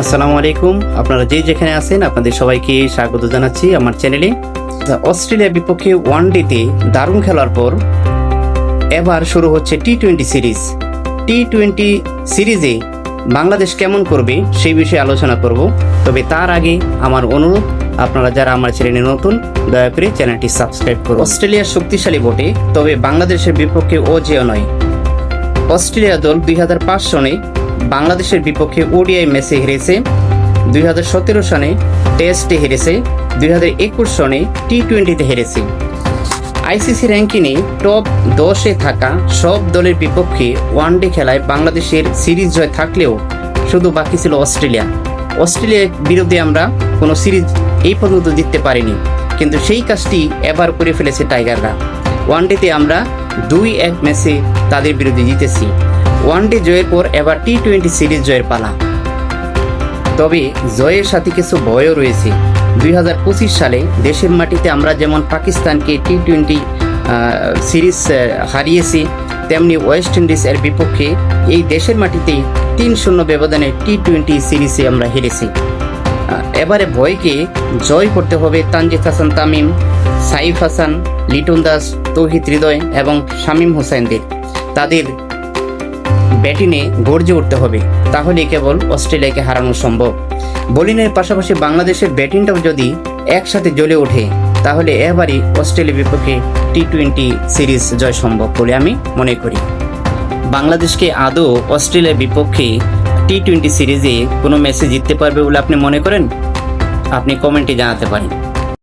আসসালামু আলাইকুম। আপনারা যেখানে আছেন আপনাদের সবাইকে স্বাগত জানাচ্ছি আমার চ্যানেলে। অস্ট্রেলিয়ার বিপক্ষে ওয়ানডেতে দারুণ খেলার পর এবার শুরু হচ্ছে টি-20 সিরিজ। টি-20 সিরিজে বাংলাদেশ কেমন করবে সেই বিষয়ে আলোচনা করব। তবে তার আগে আমার অনুরোধ, আপনারা যারা আমার চ্যানেলে নতুন দয়া করে চ্যানেলটি সাবস্ক্রাইব করুন। অস্ট্রেলিয়ার শক্তিশালী বটে, তবে বাংলাদেশের বিপক্ষে অজেয় নয়। অস্ট্রেলিয়া দল 2005 সনে বাংলাদেশের বিপক্ষে ওডিআই ম্যাচে হেরেছে, 2017 সনে টেস্টে হেরেছে, 2021 সনে টি-20তে হেরেছে। আইসিসি র্যাঙ্কিংয়ে টপ 10-এ থাকা সব দলের বিপক্ষে ওয়ানডে খেলায় বাংলাদেশের সিরিজ জয় থাকলেও শুধু বাকি ছিল অস্ট্রেলিয়া। অস্ট্রেলিয়ার বিরুদ্ধে আমরা কোনো সিরিজ এই পর্যন্ত জিততে পারিনি, কিন্তু সেই কাজটি এবার করে ফেলেছে টাইগাররা। ওয়ানডেতে আমরা 2-1 ম্যাচে তাদের বিরুদ্ধে জিতেছি। ওয়ানডে জয়ের পর এবার টি-20 সিরিজ জয়ের পালা। তবে জয়ের সাথে কিছু ভয়ও রয়েছে। 2025 সালে দেশের মাটিতে আমরা যেমন পাকিস্তানকে টি-20 সিরিজ হারিয়েছি, তেমনি ওয়েস্ট ইন্ডিজ এর বিপক্ষে এই দেশের মাটিতেই 3-0 ব্যবধানে টি-20 সিরিজে আমরা হেরেছি। এবারে ভয়কে জয় করতে হবে তানজিদ হাসান তামিম, সাইফ হাসান, লিটন দাস, তৌহিদ হৃদয় এবং শামীম হোসেনদের। তাদের ব্যাটিংয়ে গর্জে উঠতে হবে, তাহলে কেবল অস্ট্রেলিয়াকে হারানো সম্ভব। বোলিংয়ের পাশাপাশি বাংলাদেশের ব্যাটিংটাও যদি একসাথে জ্বলে ওঠে, তাহলে এবারই অস্ট্রেলিয়ার বিপক্ষে টি-20 সিরিজ জয় সম্ভব বলে আমি মনে করি। বাংলাদেশকে আদৌ অস্ট্রেলিয়ার বিপক্ষে টি-20 সিরিজে কোনো ম্যাচে জিততে পারবে বলে আপনি মনে করেন? আপনি কমেন্টে জানাতে পারেন।